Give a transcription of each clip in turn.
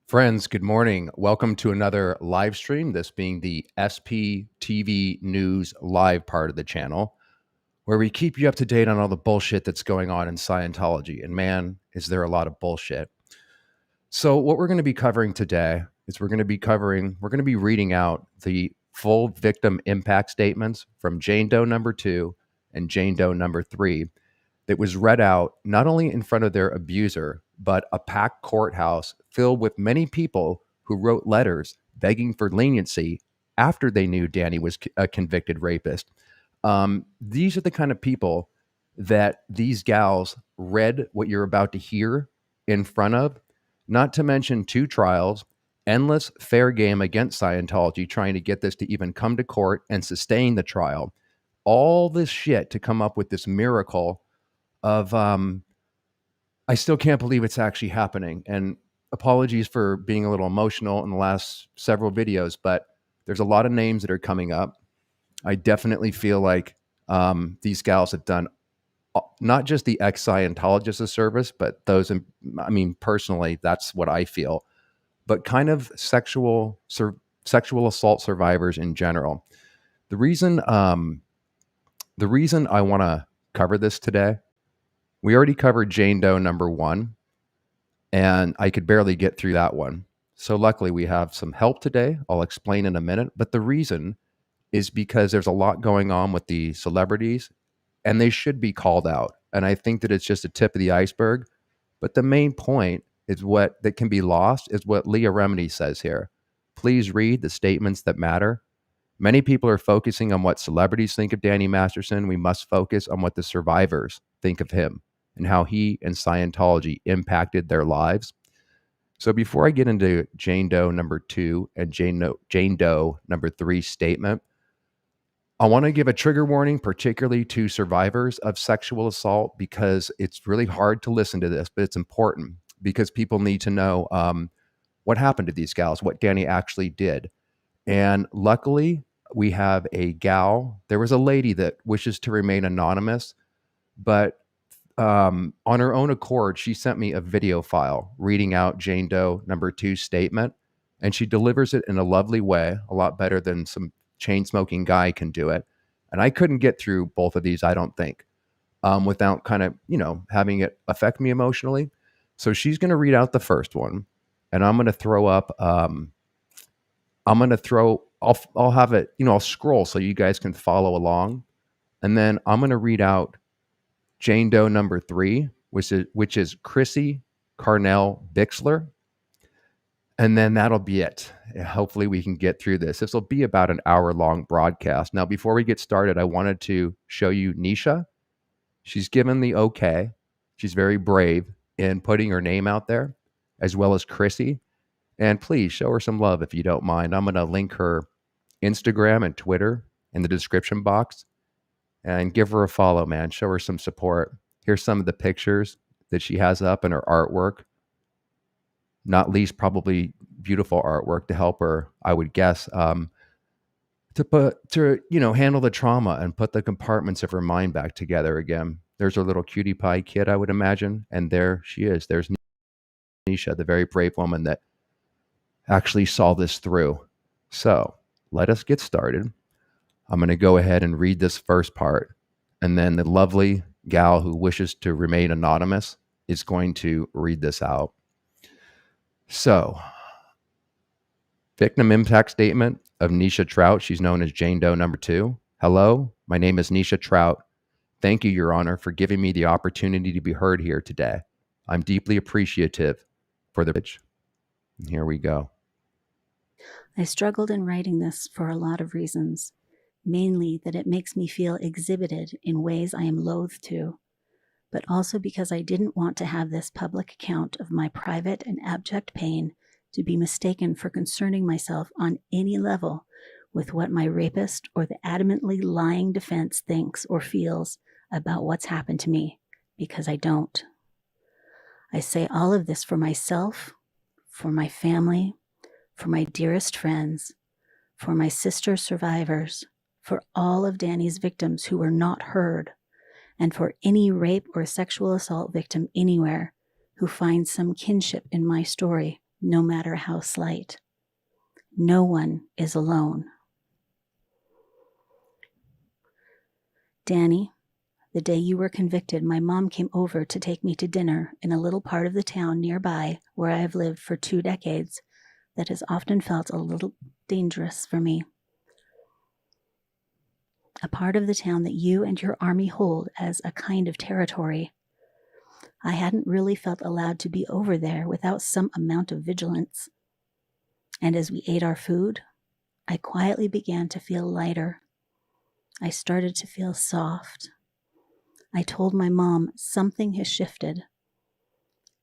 Friends, good morning. Welcome to another live stream, this being the SPTV News live part of the channel, where we keep you up to date on all the bullshit that's going on in Scientology. And man, is there a lot of bullshit. So what we're going to be covering today is we're going to be reading out the full victim impact statements from Jane Doe number 2 and Jane Doe number 3 that was read out not only in front of their abuser, but a packed courthouse filled with many people who wrote letters begging for leniency after they knew Danny was a convicted rapist. These are the kind of people that these gals read what you're about to hear in front of, not to mention 2 trials, endless fair game against Scientology, trying to get this to even come to court and sustain the trial. All this shit to come up with this miracle of I still can't believe it's actually happening. And apologies for being a little emotional in the last several videos, but there's a lot of names that are coming up. I definitely feel like these gals have done not just the ex-Scientologists a service, but those, personally, that's what I feel, but kind of sexual assault survivors in general. The reason I want to cover this today, we already covered Jane Doe number 1, and I could barely get through that one. So luckily we have some help today. I'll explain in a minute. But the reason is because there's a lot going on with the celebrities, and they should be called out. And I think that it's just a tip of the iceberg. But the main point is what that can be lost is what Leah Remini says here. Please read the statements that matter. Many people are focusing on what celebrities think of Danny Masterson. We must focus on what the survivors think of him and how he and Scientology impacted their lives. So before I get into Jane Doe number 2 and Jane Doe number 3 statement, I want to give a trigger warning, particularly to survivors of sexual assault, because it's really hard to listen to this, but it's important because people need to know what happened to these gals, what Danny actually did. And luckily, we have a gal. There was a lady that wishes to remain anonymous, but on her own accord, she sent me a video file reading out Jane Doe number 2 statement, and she delivers it in a lovely way, a lot better than some chain-smoking guy can do it. And I couldn't get through both of these, I don't think, without kind of, having it affect me emotionally. So she's going to read out the first one, and I'm going to throw up, I'll have it, I'll scroll so you guys can follow along. And then I'm going to read out Jane Doe number 3, which is Chrissie Carnell Bixler. And then that'll be it. Hopefully we can get through this. This will be about an hour-long broadcast. Now, before we get started, I wanted to show you Niesha. She's given the okay. She's very brave in putting her name out there, as well as Chrissie. And please show her some love if you don't mind. I'm going to link her Instagram and Twitter in the description box. And give her a follow, man. Show her some support. Here's some of the pictures that she has up in her artwork. Not least, probably beautiful artwork to help her, I would guess, to handle the trauma and put the compartments of her mind back together again. There's her little cutie pie kid, I would imagine. And there she is. There's Niesha, the very brave woman that actually saw this through. So let us get started. I'm going to go ahead and read this first part, and then the lovely gal who wishes to remain anonymous is going to read this out. So, victim impact statement of Niesha Trout. She's known as Jane Doe number 2. Hello, my name is Niesha Trout. Thank you, Your Honor, for giving me the opportunity to be heard here today. I'm deeply appreciative for the pitch. Here we go. I struggled in writing this for a lot of reasons. Mainly that it makes me feel exhibited in ways I am loath to, but also because I didn't want to have this public account of my private and abject pain to be mistaken for concerning myself on any level with what my rapist or the adamantly lying defense thinks or feels about what's happened to me, because I don't. I say all of this for myself, for my family, for my dearest friends, for my sister survivors, for all of Danny's victims who were not heard, and for any rape or sexual assault victim anywhere who finds some kinship in my story no matter how slight. No one is alone. Danny, the day you were convicted, my mom came over to take me to dinner in a little part of the town nearby where I have lived for 2 decades that has often felt a little dangerous for me. A part of the town that you and your army hold as a kind of territory. I hadn't really felt allowed to be over there without some amount of vigilance. And as we ate our food, I quietly began to feel lighter. I started to feel soft. I told my mom something has shifted.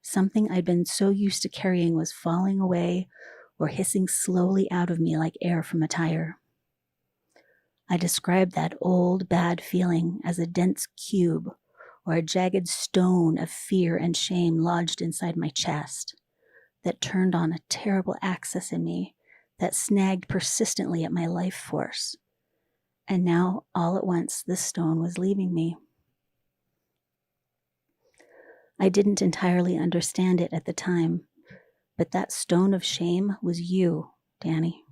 Something I'd been so used to carrying was falling away or hissing slowly out of me like air from a tire. I described that old, bad feeling as a dense cube or a jagged stone of fear and shame lodged inside my chest that turned on a terrible axis in me that snagged persistently at my life force. And now, all at once, this stone was leaving me. I didn't entirely understand it at the time, but that stone of shame was you, Danny.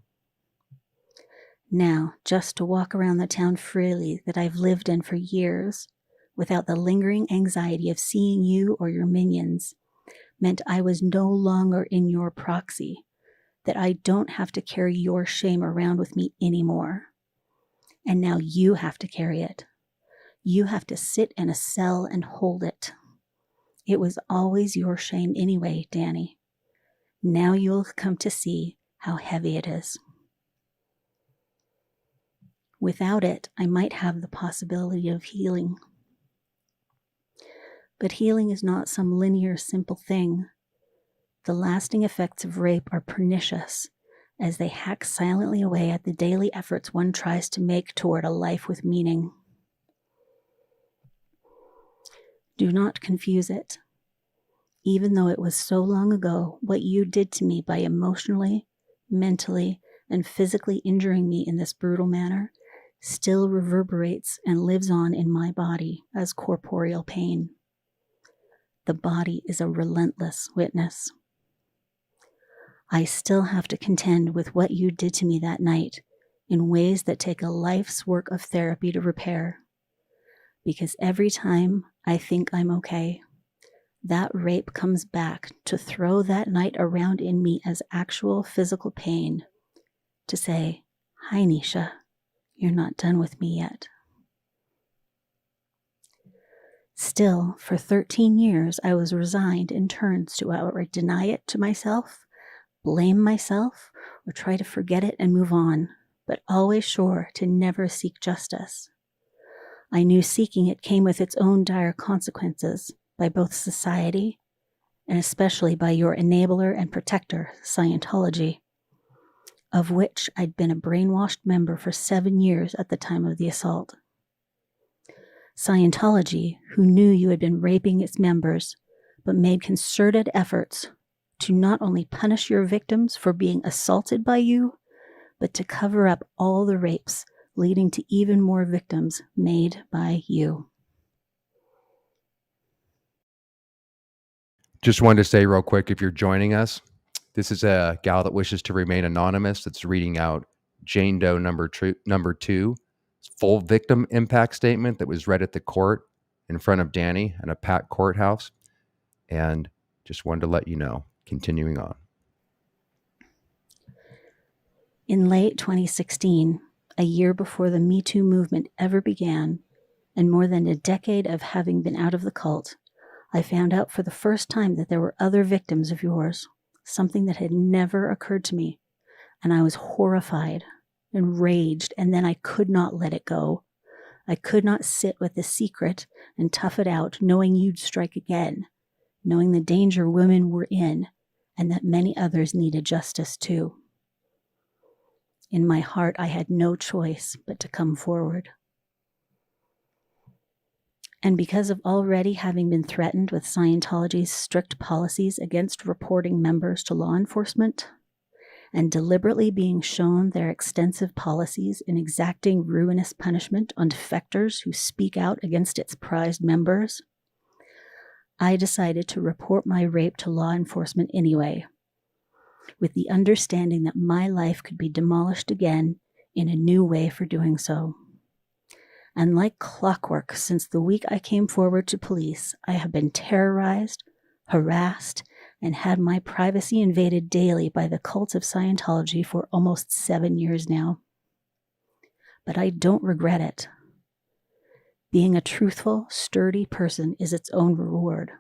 Now, just to walk around the town freely that I've lived in for years, without the lingering anxiety of seeing you or your minions, meant I was no longer in your proxy, that I don't have to carry your shame around with me anymore. And now you have to carry it. You have to sit in a cell and hold it. It was always your shame anyway, Danny. Now you'll come to see how heavy it is. Without it, I might have the possibility of healing. But healing is not some linear, simple thing. The lasting effects of rape are pernicious, as they hack silently away at the daily efforts one tries to make toward a life with meaning. Do not confuse it. Even though it was so long ago, what you did to me by emotionally, mentally, and physically injuring me in this brutal manner still reverberates and lives on in my body as corporeal pain. The body is a relentless witness. I still have to contend with what you did to me that night in ways that take a life's work of therapy to repair. Because every time I think I'm okay, that rape comes back to throw that night around in me as actual physical pain, to say, "Hi, Niesha, you're not done with me yet." Still, for 13 years, I was resigned in turns to outright deny it to myself, blame myself, or try to forget it and move on, but always sure to never seek justice. I knew seeking it came with its own dire consequences by both society and especially by your enabler and protector, Scientology, of which I'd been a brainwashed member for 7 years at the time of the assault. Scientology, who knew you had been raping its members, but made concerted efforts to not only punish your victims for being assaulted by you, but to cover up all the rapes, leading to even more victims made by you. Just wanted to say real quick, if you're joining us, this is a gal that wishes to remain anonymous that's reading out Jane Doe number 2, full victim impact statement that was read at the court in front of Danny in a packed courthouse. And just wanted to let you know. Continuing on. In late 2016, a year before the Me Too movement ever began, and more than a decade of having been out of the cult, I found out for the first time that there were other victims of yours, something that had never occurred to me, and I was horrified, enraged, and then I could not let it go. I could not sit with the secret and tough it out, knowing you'd strike again, knowing the danger women were in, and that many others needed justice too. In my heart, I had no choice but to come forward. And because of already having been threatened with Scientology's strict policies against reporting members to law enforcement, and deliberately being shown their extensive policies in exacting ruinous punishment on defectors who speak out against its prized members, I decided to report my rape to law enforcement anyway, with the understanding that my life could be demolished again in a new way for doing so. And like clockwork, since the week I came forward to police, I have been terrorized, harassed, and had my privacy invaded daily by the cult of Scientology for almost 7 years now. But I don't regret it. Being a truthful, sturdy person is its own reward.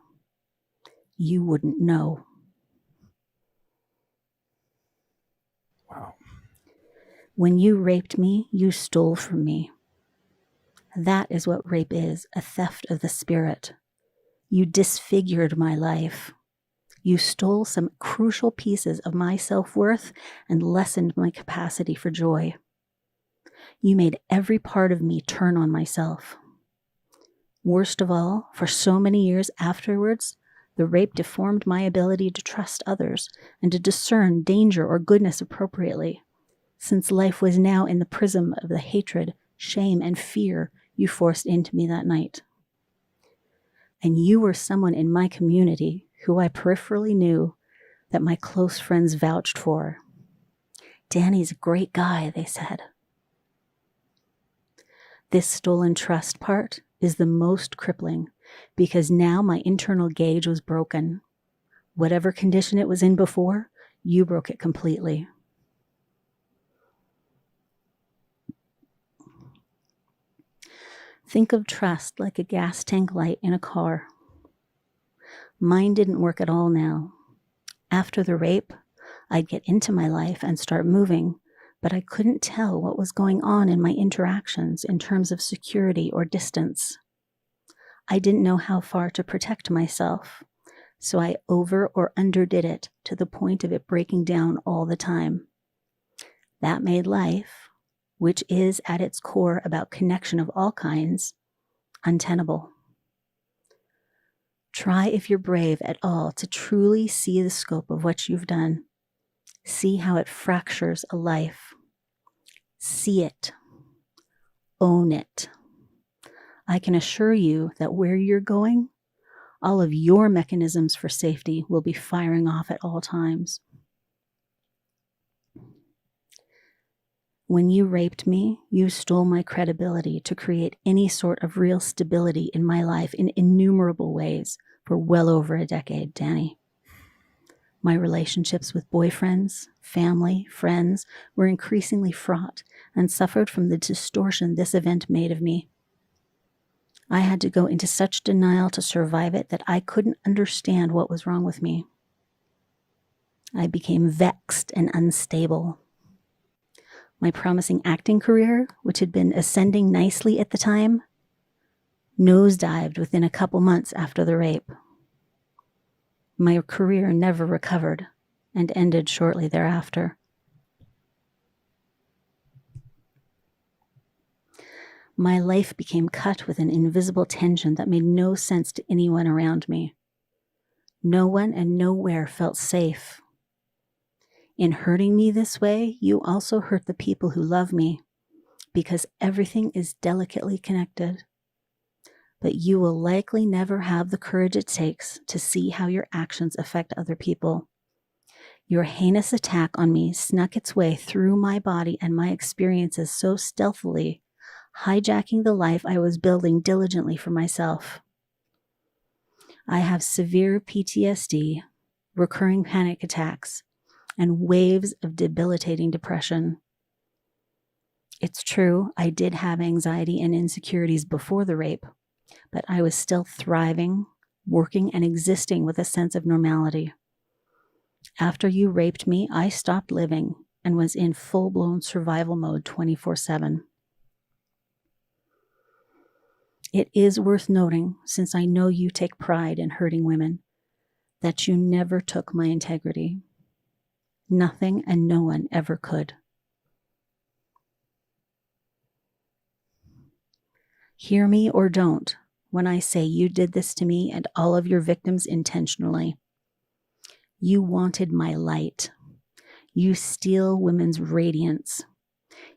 You wouldn't know. Wow. When you raped me, you stole from me. That is what rape is, a theft of the spirit. You disfigured my life. You stole some crucial pieces of my self-worth and lessened my capacity for joy. You made every part of me turn on myself. Worst of all, for so many years afterwards, the rape deformed my ability to trust others and to discern danger or goodness appropriately, since life was now in the prism of the hatred, shame, and fear you forced into me that night. And you were someone in my community who I peripherally knew that my close friends vouched for. Danny's a great guy, they said. This stolen trust part is the most crippling because now my internal gauge was broken. Whatever condition it was in before, you broke it completely. Think of trust like a gas tank light in a car. Mine didn't work at all now. After the rape, I'd get into my life and start moving, but I couldn't tell what was going on in my interactions in terms of security or distance. I didn't know how far to protect myself, so I over or underdid it to the point of it breaking down all the time. That made life, which is at its core about connection of all kinds, untenable. Try, if you're brave at all, to truly see the scope of what you've done. See how it fractures a life. See it. Own it. I can assure you that where you're going, all of your mechanisms for safety will be firing off at all times. When you raped me, you stole my credibility to create any sort of real stability in my life in innumerable ways for well over a decade, Danny. My relationships with boyfriends, family, friends were increasingly fraught and suffered from the distortion this event made of me. I had to go into such denial to survive it that I couldn't understand what was wrong with me. I became vexed and unstable. My promising acting career, which had been ascending nicely at the time, nosedived within a couple months after the rape. My career never recovered and ended shortly thereafter. My life became cut with an invisible tension that made no sense to anyone around me. No one and nowhere felt safe. In hurting me this way, you also hurt the people who love me, because everything is delicately connected. But you will likely never have the courage it takes to see how your actions affect other people. Your heinous attack on me snuck its way through my body and my experiences so stealthily, hijacking the life I was building diligently for myself. I have severe PTSD, recurring panic attacks, and waves of debilitating depression. It's true, I did have anxiety and insecurities before the rape, but I was still thriving, working, and existing with a sense of normality. After you raped me, I stopped living and was in full-blown survival mode 24/7. It is worth noting, since I know you take pride in hurting women, that you never took my integrity. Nothing and no one ever could. Hear me or don't when I say you did this to me and all of your victims intentionally. You wanted my light. You steal women's radiance.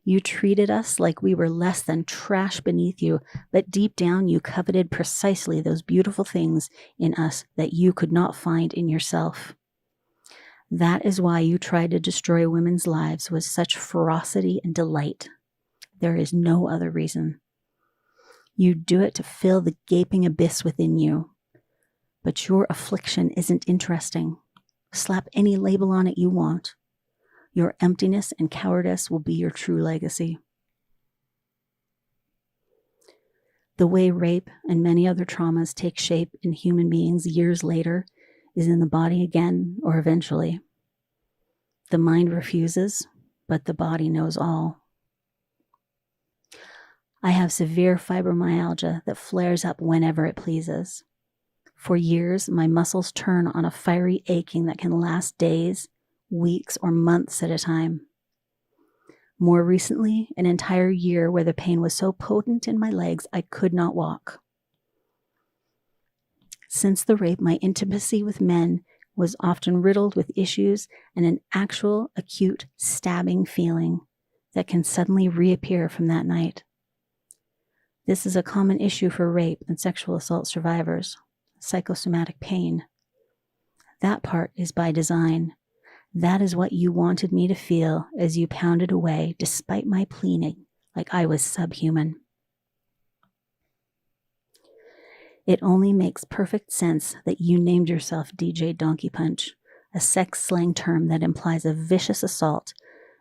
You treated us like we were less than trash beneath you, but deep down you coveted precisely those beautiful things in us that you could not find in yourself. That is why you tried to destroy women's lives with such ferocity and delight. There is no other reason. You do it to fill the gaping abyss within you. But your affliction isn't interesting. Slap any label on it you want. Your emptiness and cowardice will be your true legacy. The way rape and many other traumas take shape in human beings years later is in the body again or eventually. The mind refuses, but the body knows all. I have severe fibromyalgia that flares up whenever it pleases. For years, my muscles turn on a fiery aching that can last days, weeks, or months at a time. More recently, an entire year where the pain was so potent in my legs I could not walk. Since the rape, my intimacy with men was often riddled with issues and an actual acute stabbing feeling that can suddenly reappear from that night. This is a common issue for rape and sexual assault survivors, psychosomatic pain. That part is by design. That is what you wanted me to feel as you pounded away despite my pleading like I was subhuman. It only makes perfect sense that you named yourself DJ Donkey Punch, a sex slang term that implies a vicious assault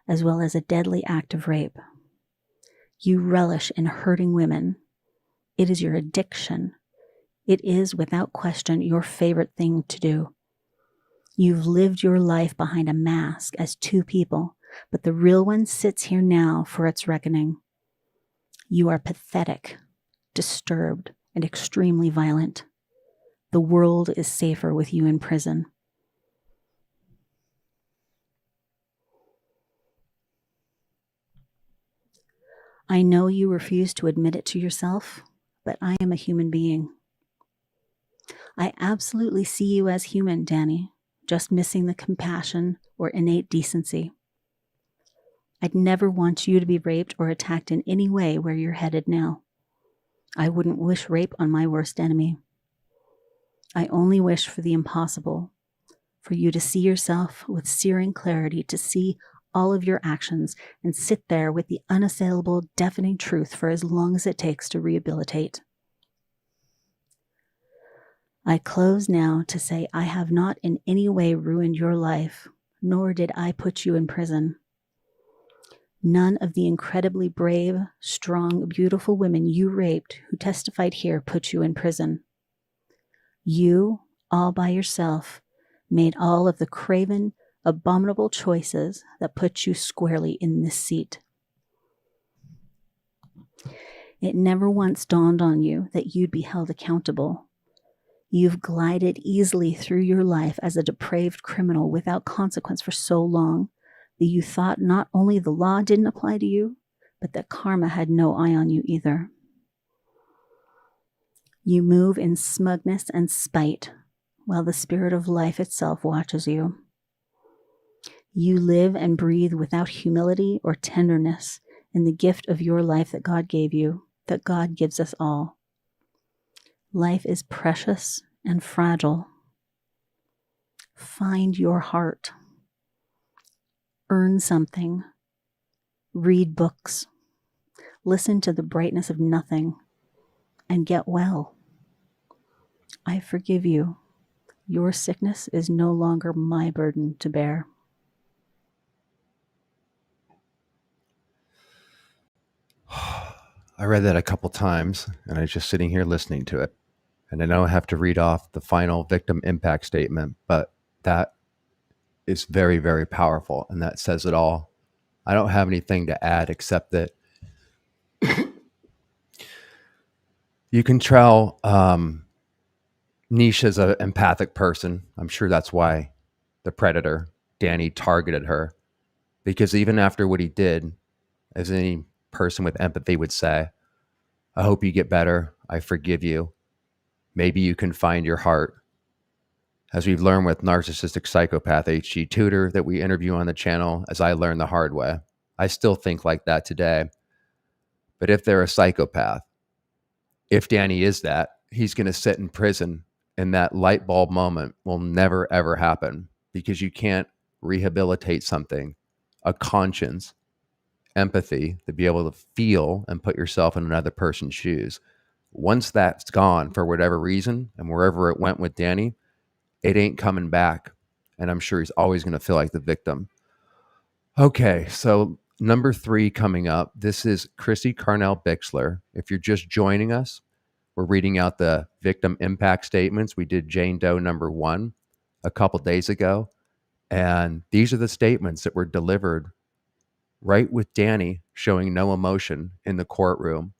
as well as a deadly act of rape. You relish in hurting women. It is your addiction. It is, without question, your favorite thing to do. You've lived your life behind a mask as two people, but the real one sits here now for its reckoning. You are pathetic, disturbed, and extremely violent. The world is safer with you in prison. I know you refuse to admit it to yourself, but I am a human being. I absolutely see you as human, Danny, just missing the compassion or innate decency. I'd never want you to be raped or attacked in any way where you're headed now. I wouldn't wish rape on my worst enemy. I only wish for the impossible, for you to see yourself with searing clarity, to see all of your actions and sit there with the unassailable, deafening truth for as long as it takes to rehabilitate. I close now to say I have not in any way ruined your life, nor did I put you in prison. None of the incredibly brave, strong, beautiful women you raped who testified here put you in prison. You, all by yourself, made all of the craven, abominable choices that put you squarely in this seat. It never once dawned on you that you'd be held accountable. You've glided easily through your life as a depraved criminal without consequence for so long that you thought not only the law didn't apply to you, but that karma had no eye on you either. You move in smugness and spite, while the spirit of life itself watches you. You live and breathe without humility or tenderness in the gift of your life that God gave you, that God gives us all. Life is precious and fragile. Find your heart. Earn something. Read books. Listen to the brightness of nothing. And get well. I forgive you. Your sickness is no longer my burden to bear. I read that a couple times, and I was just sitting here listening to it. And I know I have to read off the final victim impact statement, but that is very, very powerful, and that says it all. I don't have anything to add except that you can tell Niesha's an empathic person. I'm sure that's why the predator, Danny, targeted her. Because even after what he did, as any person with empathy would say, I hope you get better. I forgive you. Maybe you can find your heart. As we've learned with narcissistic psychopath H.G. Tudor that we interview on the channel, as I learned the hard way, I still think like that today. But if they're a psychopath, if Danny is that, he's going to sit in prison, and that light bulb moment will never, ever happen, because you can't rehabilitate something, a conscience, empathy, to be able to feel and put yourself in another person's shoes. Once that's gone for whatever reason, and wherever it went with Danny, it ain't coming back. And I'm sure he's always going to feel like the victim. Okay, so number 3 coming up. This is Chrissie Carnell Bixler. If you're just joining us, we're reading out the victim impact statements. We did Jane Doe number 1 a couple days ago. And these are the statements that were delivered right with Danny showing no emotion in the courtroom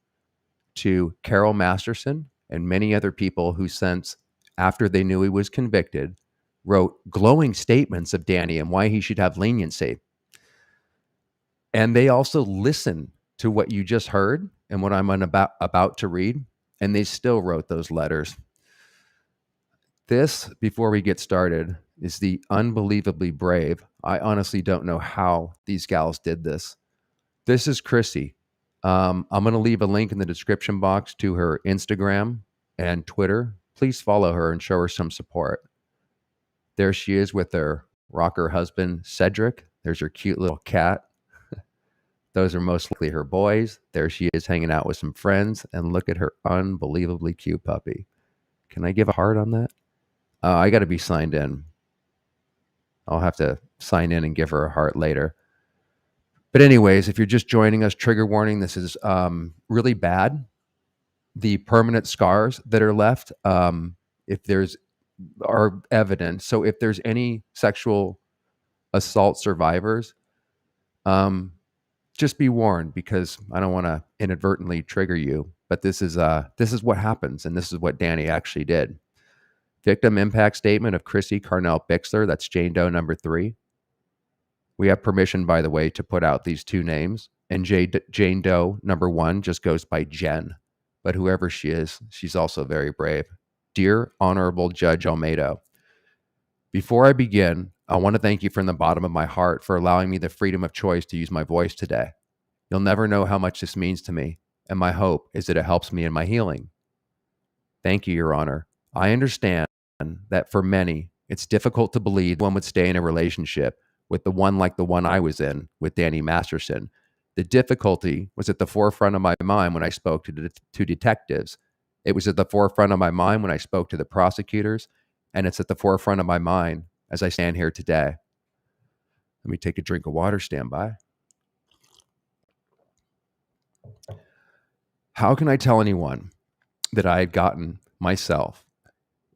to Carol Masterson and many other people who, since after they knew he was convicted, wrote glowing statements of Danny and why he should have leniency. And they also listen to what you just heard and what I'm about to read, and they still wrote those letters. This, before we get started, is the unbelievably brave. I honestly don't know how these gals did this. This is Chrissie. I'm going to leave a link in the description box to her Instagram and Twitter. Please follow her and show her some support. There she is with her rocker husband, Cedric. There's her cute little cat. Those are most likely her boys. There she is hanging out with some friends. And look at her unbelievably cute puppy. Can I give a heart on that? I got to be signed in. I'll have to sign in and give her a heart later. But anyways, if you're just joining us, trigger warning, this is really bad. The permanent scars that are left, if there's are evidence. So if there's any sexual assault survivors, just be warned, because I don't want to inadvertently trigger you. But this is what happens, and this is what Danny actually did. Victim impact statement of Chrissie Carnell Bixler. That's Jane Doe number 3. We have permission, by the way, to put out these 2 names. And Jane Doe number 1 just goes by Jen. But whoever she is, she's also very brave. Dear Honorable Judge Almeida, before I begin, I want to thank you from the bottom of my heart for allowing me the freedom of choice to use my voice today. You'll never know how much this means to me, and my hope is that it helps me in my healing. Thank you, Your Honor. I understand that for many, it's difficult to believe one would stay in a relationship with the one like the one I was in with Danny Masterson. The difficulty was at the forefront of my mind when I spoke to detectives. It was at the forefront of my mind when I spoke to the prosecutors, and it's at the forefront of my mind as I stand here today. Let me take a drink of water, stand by. How can I tell anyone that I had gotten myself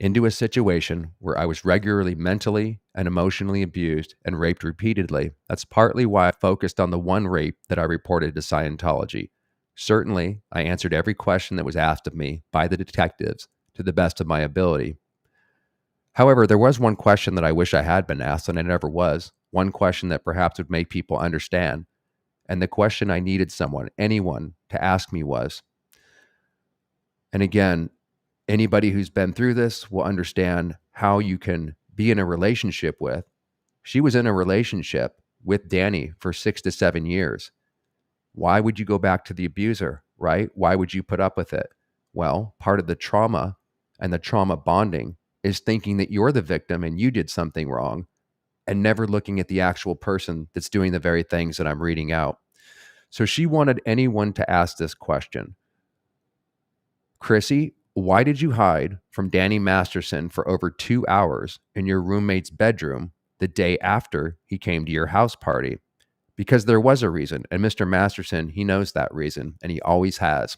into a situation where I was regularly mentally and emotionally abused and raped repeatedly? That's partly why I focused on the one rape that I reported to Scientology. Certainly, I answered every question that was asked of me by the detectives to the best of my ability. However, there was one question that I wish I had been asked, and I never was. One question that perhaps would make people understand. And the question I needed anyone, to ask me was, and again, anybody who's been through this will understand how you can be in a relationship with. She was in a relationship with Danny for 6 to 7 years. Why would you go back to the abuser, right? Why would you put up with it? Well, part of the trauma and the trauma bonding is thinking that you're the victim and you did something wrong, and never looking at the actual person that's doing the very things that I'm reading out. So she wanted anyone to ask this question. Chrissie, why did you hide from Danny Masterson for over 2 hours in your roommate's bedroom the day after he came to your house party? Because there was a reason, and Mr. Masterson, he knows that reason, and he always has.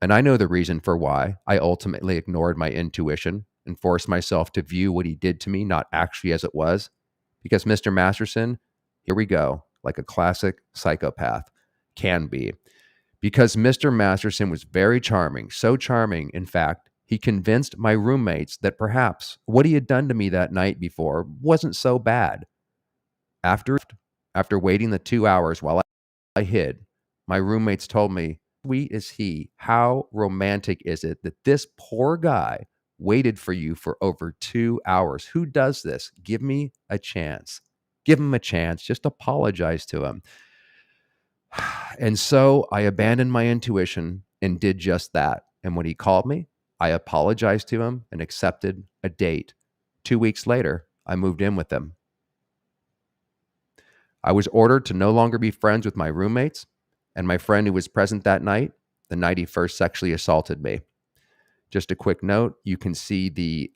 And I know the reason for why I ultimately ignored my intuition and forced myself to view what he did to me not actually as it was. Because Mr. Masterson, here we go, like a classic psychopath can be. Because Mr. Masterson was very charming, so charming, in fact, he convinced my roommates that perhaps what he had done to me that night before wasn't so bad. After waiting the 2 hours while I hid, my roommates told me, sweet is he, how romantic is it that this poor guy waited for you for over 2 hours? Who does this? Give me a chance. Give him a chance. Just apologize to him. And so I abandoned my intuition and did just that. And when he called me, I apologized to him and accepted a date. 2 weeks later, I moved in with him. I was ordered to no longer be friends with my roommates, and my friend who was present that night, the night he first sexually assaulted me. Just a quick note: you can see the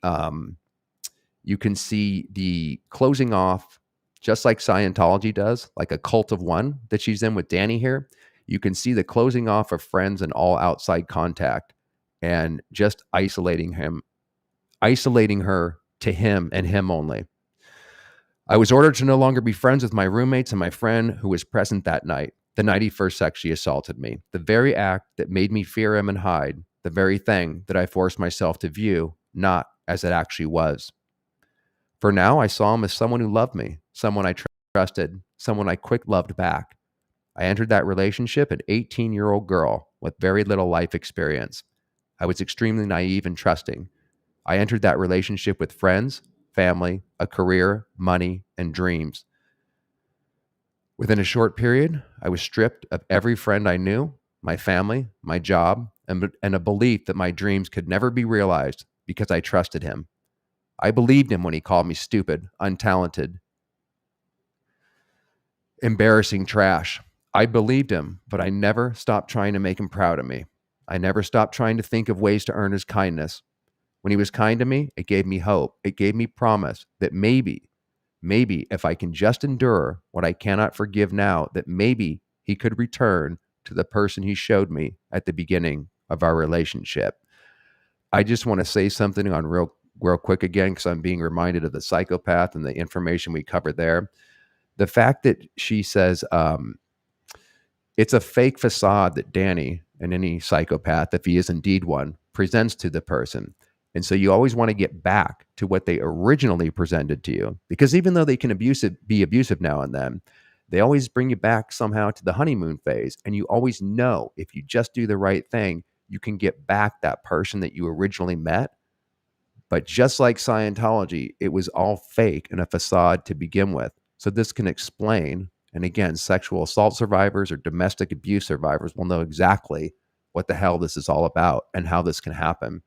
closing off, just like Scientology does, like a cult of one that she's in with Danny here. You can see the closing off of friends and all outside contact, and just isolating her to him and him only. I was ordered to no longer be friends with my roommates and my friend who was present that night, the night he first sexually assaulted me. The very act that made me fear him and hide, the very thing that I forced myself to view not as it actually was. For now, I saw him as someone who loved me, someone I trusted, someone I quick loved back. I entered that relationship an 18-year-old girl with very little life experience. I was extremely naive and trusting. I entered that relationship with friends, family, a career, money, and dreams. Within a short period, I was stripped of every friend I knew, my family, my job, and a belief that my dreams could never be realized because I trusted him. I believed him when he called me stupid, untalented, embarrassing trash. I believed him, but I never stopped trying to make him proud of me. I never stopped trying to think of ways to earn his kindness. When he was kind to me, it gave me hope. It gave me promise that maybe if I can just endure what I cannot forgive now, that maybe he could return to the person he showed me at the beginning of our relationship. I just want to say something on real quick again, because I'm being reminded of the psychopath and the information we covered there. The fact that she says it's a fake facade that Danny, and any psychopath, if he is indeed one, presents to the person. And so you always want to get back to what they originally presented to you, because even though they can be abusive now and then, they always bring you back somehow to the honeymoon phase. And you always know if you just do the right thing, you can get back that person that you originally met. But just like Scientology, it was all fake and a facade to begin with. So this can explain, and again, sexual assault survivors or domestic abuse survivors will know exactly what the hell this is all about and how this can happen.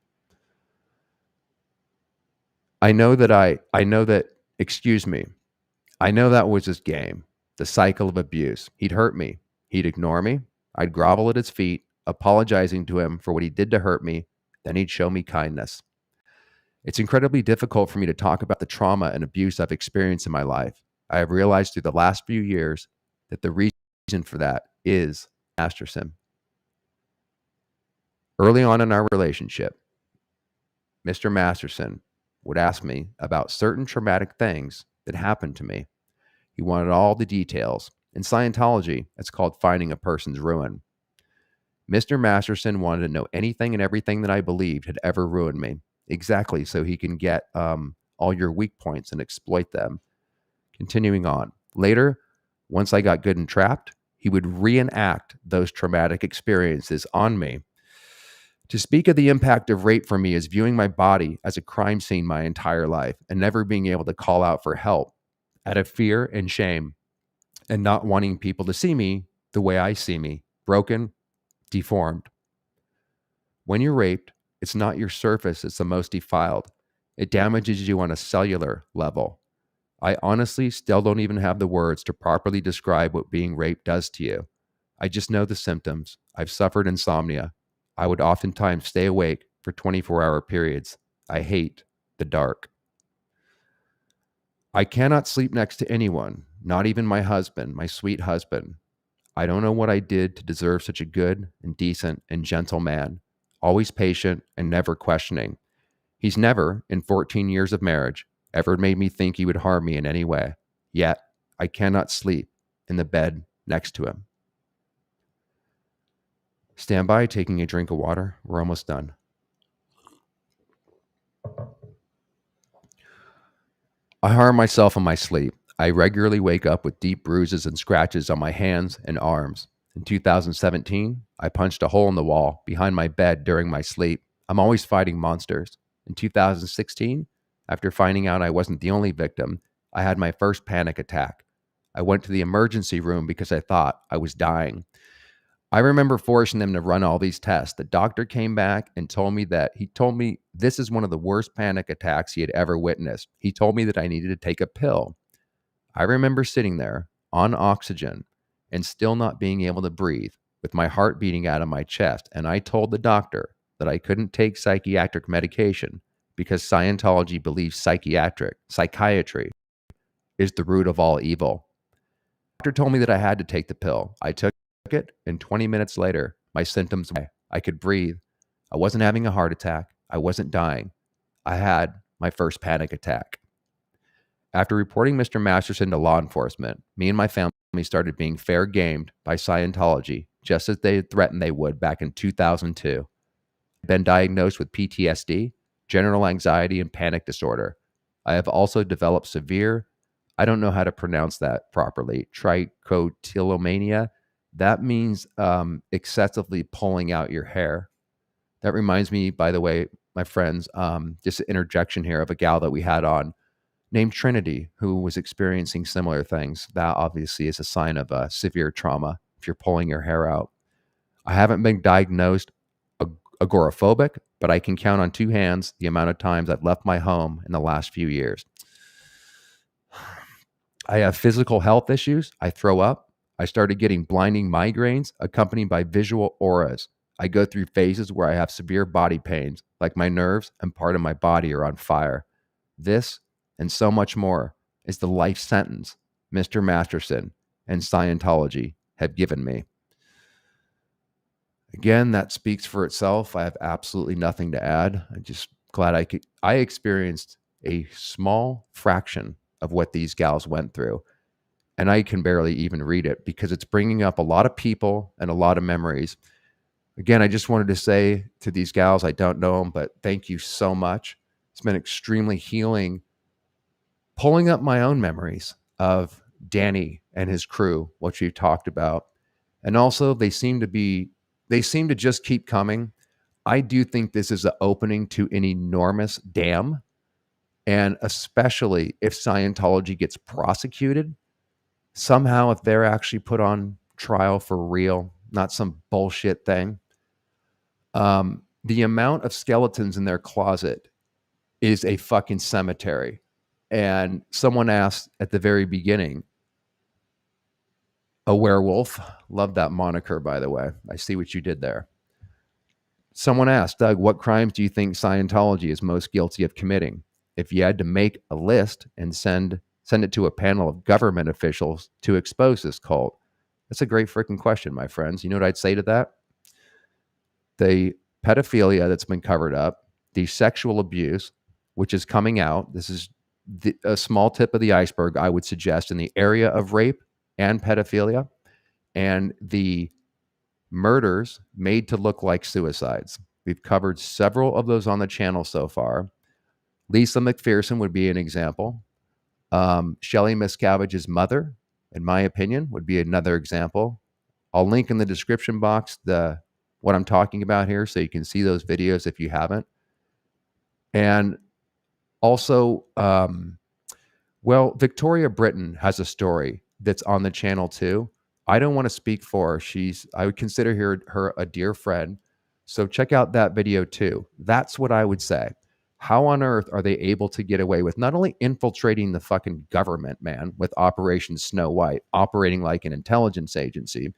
I know that, excuse me, I know that was his game, the cycle of abuse. He'd hurt me. He'd ignore me. I'd grovel at his feet, apologizing to him for what he did to hurt me. Then he'd show me kindness. It's incredibly difficult for me to talk about the trauma and abuse I've experienced in my life. I have realized through the last few years that the reason for that is Masterson. Early on in our relationship, Mr. Masterson would ask me about certain traumatic things that happened to me. He wanted all the details. In Scientology, it's called finding a person's ruin. Mr. Masterson wanted to know anything and everything that I believed had ever ruined me. Exactly, so he can get all your weak points and exploit them. Continuing on. Later, once I got good and trapped, he would reenact those traumatic experiences on me. To speak of the impact of rape for me is viewing my body as a crime scene my entire life and never being able to call out for help out of fear and shame and not wanting people to see me the way I see me, broken, deformed. When you're raped, it's not your surface that's the most defiled. It damages you on a cellular level. I honestly still don't even have the words to properly describe what being raped does to you. I just know the symptoms. I've suffered insomnia. I would oftentimes stay awake for 24-hour periods. I hate the dark. I cannot sleep next to anyone, not even my husband, my sweet husband. I don't know what I did to deserve such a good and decent and gentle man, always patient and never questioning. He's never, in 14 years of marriage, ever made me think he would harm me in any way. Yet, I cannot sleep in the bed next to him. Stand by, taking a drink of water. We're almost done. I harm myself in my sleep. I regularly wake up with deep bruises and scratches on my hands and arms. In 2017, I punched a hole in the wall behind my bed during my sleep. I'm always fighting monsters. In 2016, after finding out I wasn't the only victim, I had my first panic attack. I went to the emergency room because I thought I was dying. I remember forcing them to run all these tests. The doctor came back and told me this is one of the worst panic attacks he had ever witnessed. He told me that I needed to take a pill. I remember sitting there on oxygen and still not being able to breathe with my heart beating out of my chest. And I told the doctor that I couldn't take psychiatric medication because Scientology believes psychiatry is the root of all evil. The doctor told me that I had to take the pill. I took it, and 20 minutes later, my symptoms were. I could breathe. I wasn't having a heart attack. I wasn't dying. I had my first panic attack. After reporting Mr. Masterson to law enforcement, me and my family started being fair gamed by Scientology, just as they had threatened they would back in 2002. I've been diagnosed with PTSD, general anxiety, and panic disorder. I have also developed severe, I don't know how to pronounce that properly, trichotillomania. That means excessively pulling out your hair. That reminds me, by the way, my friends, just an interjection here of a gal that we had on named Trinity, who was experiencing similar things. That obviously is a sign of severe trauma if you're pulling your hair out. I haven't been diagnosed agoraphobic, but I can count on two hands the amount of times I've left my home in the last few years. I have physical health issues. I throw up. I started getting blinding migraines accompanied by visual auras. I go through phases where I have severe body pains, like my nerves and part of my body are on fire. This and so much more is the life sentence Mr. Masterson and Scientology have given me. Again, that speaks for itself. I have absolutely nothing to add. I'm just glad I experienced a small fraction of what these gals went through. And I can barely even read it because it's bringing up a lot of people and a lot of memories. Again, I just wanted to say to these gals, I don't know them, but thank you so much. It's been extremely healing, pulling up my own memories of Danny and his crew, what you talked about. And also they seem to just keep coming. I do think this is an opening to an enormous dam. And especially if Scientology gets prosecuted, somehow if they're actually put on trial for real, not some bullshit thing, the amount of skeletons in their closet is a fucking cemetery. And someone asked at the very beginning, a werewolf, love that moniker, by the way. I see what you did there. Someone asked, Doug, what crimes do you think Scientology is most guilty of committing? If you had to make a list and send it to a panel of government officials to expose this cult, that's a great freaking question, my friends. You know what I'd say to that? The pedophilia that's been covered up, the sexual abuse, which is coming out. This is a small tip of the iceberg, I would suggest, in the area of rape and pedophilia, and the murders made to look like suicides. We've covered several of those on the channel so far. Lisa McPherson would be an example. Shelley Miscavige's mother, in my opinion, would be another example. I'll link in the description box what I'm talking about here so you can see those videos if you haven't. And also, Victoria Britton has a story that's on the channel too. I don't want to speak for her. I would consider her a dear friend. So check out that video too. That's what I would say. How on earth are they able to get away with not only infiltrating the fucking government, man, with Operation Snow White, operating like an intelligence agency,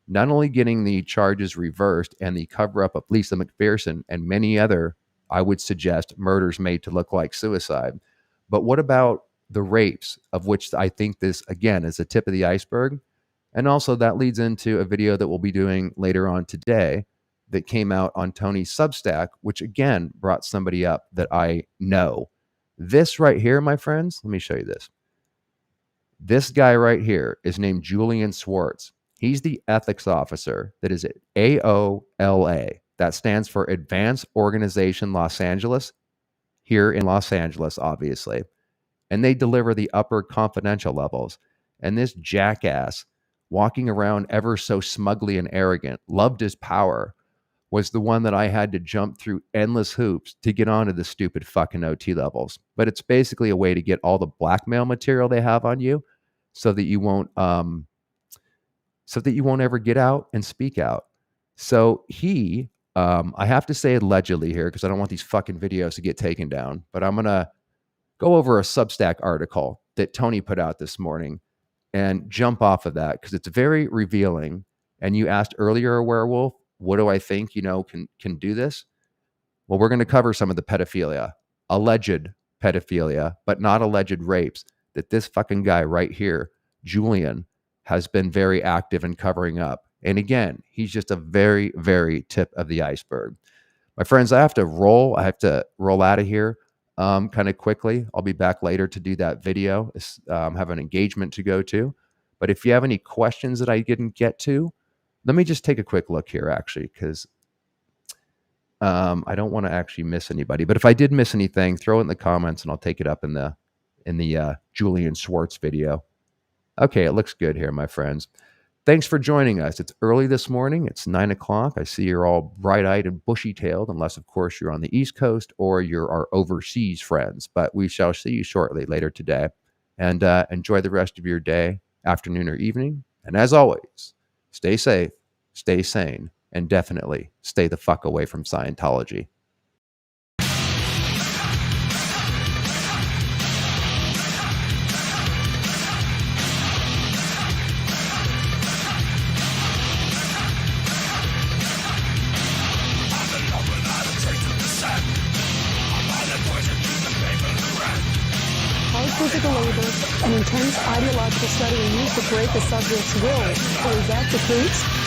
not only getting the charges reversed and the cover up of Lisa McPherson and many other, I would suggest, murders made to look like suicide, but what about the rapes, of which I think this, again, is the tip of the iceberg? And also that leads into a video that we'll be doing later on today that came out on Tony's Substack, which again brought somebody up that I know. This right here, my friends, let me show you this. This guy right here is named Julian Swartz. He's the ethics officer that is at AOLA. That stands for Advanced Organization Los Angeles, here in Los Angeles, obviously. And they deliver the upper confidential levels. And this jackass, walking around ever so smugly and arrogant, loved his power, was the one that I had to jump through endless hoops to get onto the stupid fucking OT levels. But it's basically a way to get all the blackmail material they have on you so that you won't ever get out and speak out. So he, I have to say allegedly here because I don't want these fucking videos to get taken down, but I'm going to go over a Substack article that Tony put out this morning. and jump off of that because it's very revealing. And you asked earlier, a werewolf, what do I think, can do this? Well, we're going to cover some of the pedophilia, alleged pedophilia, but not alleged rapes that this fucking guy right here, Julian, has been very active in covering up. And again, he's just a very, very tip of the iceberg. My friends, I have to roll out of here kind of quickly. I'll be back later to do that video. Have an engagement to go to. But if you have any questions that I didn't get to, let me just take a quick look here, actually, because I don't want to actually miss anybody. But if I did miss anything, throw it in the comments, and I'll take it up in the Julian Schwartz video. Okay, it looks good here, my friends. Thanks for joining us. It's early this morning. It's 9 o'clock. I see you're all bright-eyed and bushy-tailed, unless, of course, you're on the East Coast or you're our overseas friends. But we shall see you shortly later today. And enjoy the rest of your day, afternoon, or evening. And as always, stay safe, stay sane, and definitely stay the fuck away from Scientology. Hard physical labor, an intense ideological study used to break the subject's will. Or is that the truth?